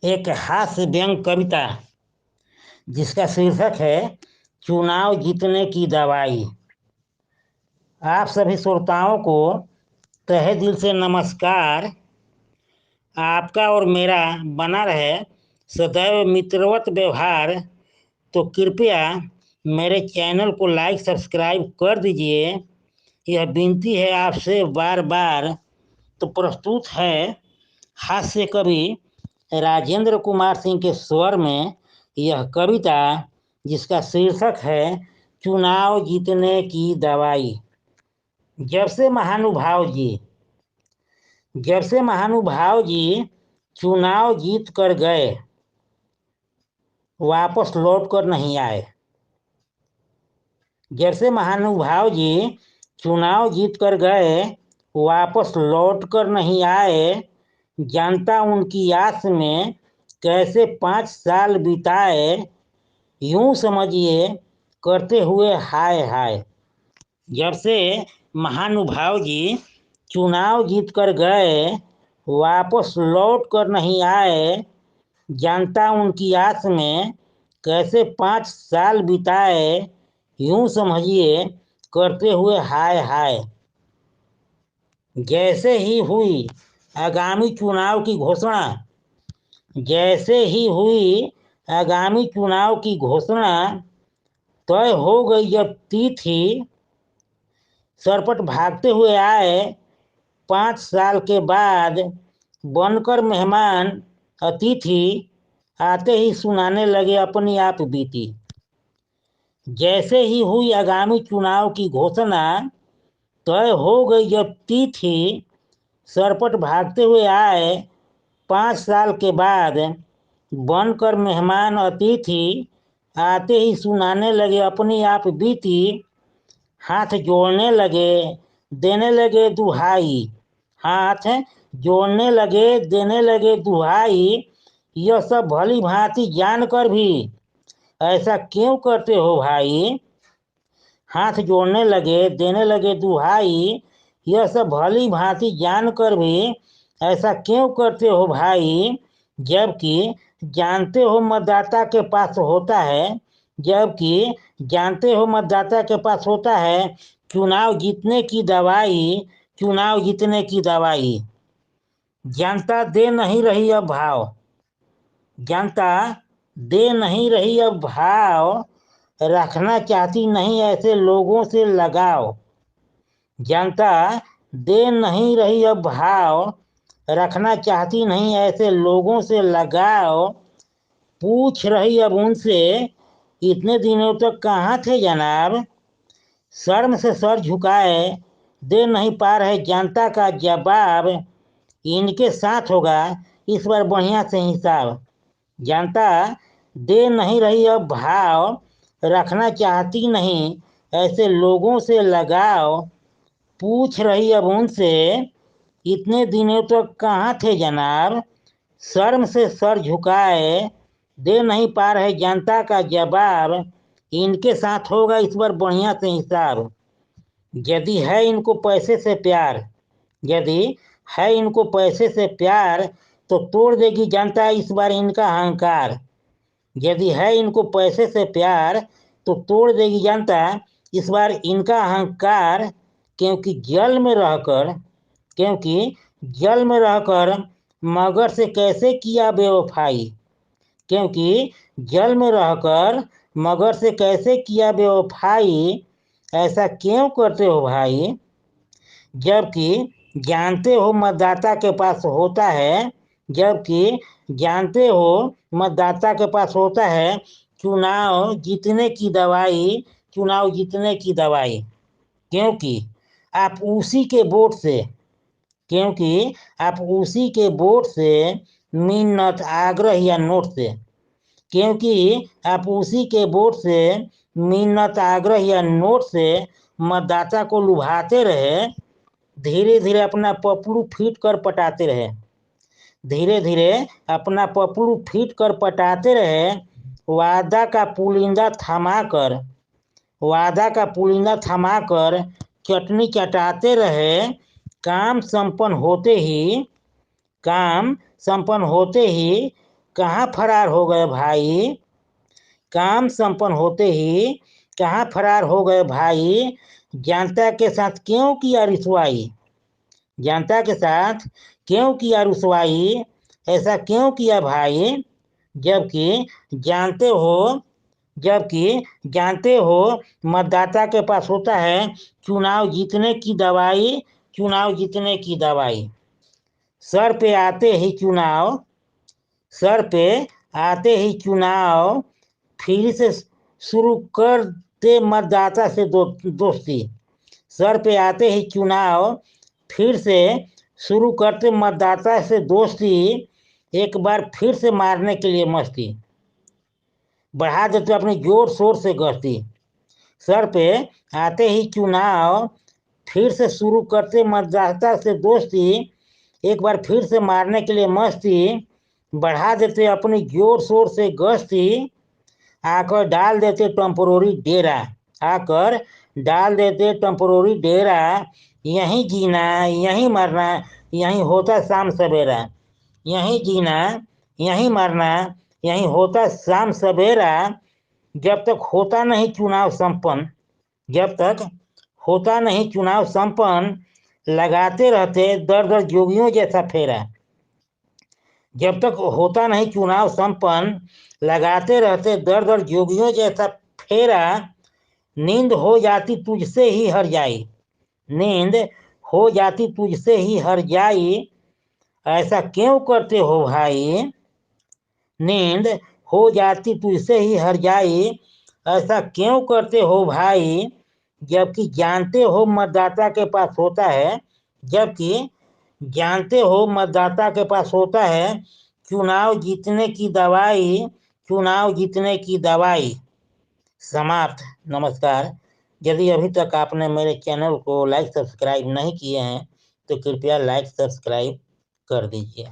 एक हास्य व्यंग कविता जिसका शीर्षक है चुनाव जीतने की दवाई। आप सभी श्रोताओं को तहे दिल से नमस्कार। आपका और मेरा बना रहे सदैव मित्रवत व्यवहार। तो कृपया मेरे चैनल को लाइक सब्सक्राइब कर दीजिए। यह विनती है आपसे बार बार। तो प्रस्तुत है हास्य कवि राजेंद्र कुमार सिंह के स्वर में यह कविता जिसका शीर्षक है चुनाव जीतने की दवाई। जब से महानुभाव जी जब से महानुभाव जी चुनाव जीत कर गए, वापस लौट कर नहीं आए। जब से महानुभाव जी चुनाव जीत कर गए, वापस लौट कर नहीं आए। जनता उनकी आस में कैसे 5 साल बिताए, यूं समझिए करते हुए हाय हाय। जब से महानुभाव जी चुनाव जीत कर गए, वापस लौट कर नहीं आए। जनता उनकी आस में कैसे 5 साल बिताए, यूं समझिए करते हुए हाय हाय। जैसे ही हुई आगामी चुनाव की घोषणा जैसे ही हुई आगामी चुनाव की घोषणा, तय हो गई जब तिथि, सरपट भागते हुए आए 5 साल के बाद। बनकर मेहमान अतिथि, आते ही सुनाने लगे अपनी आप बीती। जैसे ही हुई आगामी चुनाव की घोषणा, तय हो गई जब तिथि, सरपट भागते हुए आए 5 साल के बाद। बनकर मेहमान अतिथि, आते ही सुनाने लगे अपनी आप बीती। हाथ जोड़ने लगे देने लगे दुहाई, हाथ जोड़ने लगे देने लगे दुहाई। यह सब भली भांति जानकर भी ऐसा क्यों करते हो भाई। हाथ जोड़ने लगे देने लगे दुहाई, यह सब भली भांति जानकर भी ऐसा क्यों करते हो भाई। जबकि जानते हो मतदाता के पास होता है जबकि जानते हो मतदाता के पास होता है चुनाव जीतने की दवाई। चुनाव जीतने की दवाई। जनता दे नहीं रही अब भाव जनता दे नहीं रही अब भाव। रखना चाहती नहीं ऐसे लोगों से लगाव। जनता दे नहीं रही अब भाव, रखना चाहती नहीं ऐसे लोगों से लगाव। पूछ रही अब उनसे इतने दिनों तक कहाँ थे जनाब। शर्म से सर झुकाए दे नहीं पा रहे जनता का जवाब। इनके साथ होगा इस बार बढ़िया से हिसाब। जनता दे नहीं रही अब भाव, रखना चाहती नहीं ऐसे लोगों से लगाव। पूछ रही अब उनसे इतने दिनों तक कहाँ थे जनाब। शर्म से सर झुकाए दे नहीं पा रहे जनता का जवाब। इनके साथ होगा इस बार बढ़िया से हिसाब। यदि है इनको पैसे से प्यार यदि है इनको पैसे से प्यार, तो तोड़ देगी जनता इस बार इनका अहंकार। यदि है इनको पैसे से प्यार, तो तोड़ देगी जनता इस बार इनका अहंकार। क्योंकि जल में रहकर मगर से कैसे किया बेवफाई। क्योंकि जल में रहकर मगर से कैसे किया बेवफाई। ऐसा क्यों करते हो भाई। जबकि जानते हो मतदाता के पास होता है जबकि जानते हो मतदाता के पास होता है चुनाव जीतने की दवाई। चुनाव जीतने की दवाई। क्योंकि आप उसी के वोट से क्योंकि आप उसी के वोट से मिन्नत आग्रह या नोट से क्योंकि आप उसी के वोट से मिन्नत आग्रह या नोट से मतदाता को लुभाते रहे। धीरे धीरे अपना पपलू फीट कर पटाते रहे धीरे धीरे अपना पपलू फीट कर पटाते रहे। वादा का पुलिंदा थमाकर वादा का पुलिंदा थमाकर चटनी चटाते रहे। काम संपन्न होते ही कहाँ फरार हो गए भाई, काम संपन्न होते ही कहाँ फरार हो गए भाई, जनता के साथ क्यों किया रुसवाई, जनता के साथ क्यों किया रुसवाई, ऐसा क्यों किया भाई, जबकि जानते हो जबकि जानते हो मतदाता के पास होता है चुनाव जीतने की दवाई, चुनाव जीतने की दवाई। सर पे आते ही चुनाव, सर पे आते ही चुनाव, फिर से शुरू कर दे मतदाता से दोस्ती। सर पे आते ही चुनाव, फिर से शुरू करते मतदाता से दोस्ती, एक बार फिर से मारने के लिए मस्ती, बढ़ा देते अपनी जोर शोर से गश्ती। सर पे आते ही चुनाव, फिर से शुरू करते मतदाता से दोस्ती, एक बार फिर से मारने के लिए मस्ती, बढ़ा देते अपनी जोर शोर से गश्ती, आकर डाल देते टेम्पोररी डेरा, आकर डाल देते टेम्पोररी डेरा, यहीं जीना यहीं मरना, यहीं होता शाम सवेरा, यहीं जीना यहीं मरना, यहीं होता शाम सवेरा, जब तक होता नहीं चुनाव संपन्न, जब तक होता नहीं चुनाव संपन्न, लगाते रहते दर दर जोगियों जैसा फेरा, जब तक होता नहीं चुनाव संपन्न, लगाते रहते दर दर जोगियों जैसा फेरा, नींद हो जाती तुझसे ही हर जाई, नींद हो जाती तुझसे ही हर जाई, ऐसा क्यों करते हो भाई, नींद हो जाती तुझसे ही हर जाई, ऐसा क्यों करते हो भाई, जबकि जानते हो मतदाता के पास होता है, जबकि जानते हो मतदाता के पास होता है चुनाव जीतने की दवाई, चुनाव जीतने की दवाई। समाप्त। नमस्कार। यदि अभी तक आपने मेरे चैनल को लाइक सब्सक्राइब नहीं किए हैं तो कृपया लाइक सब्सक्राइब कर दीजिए।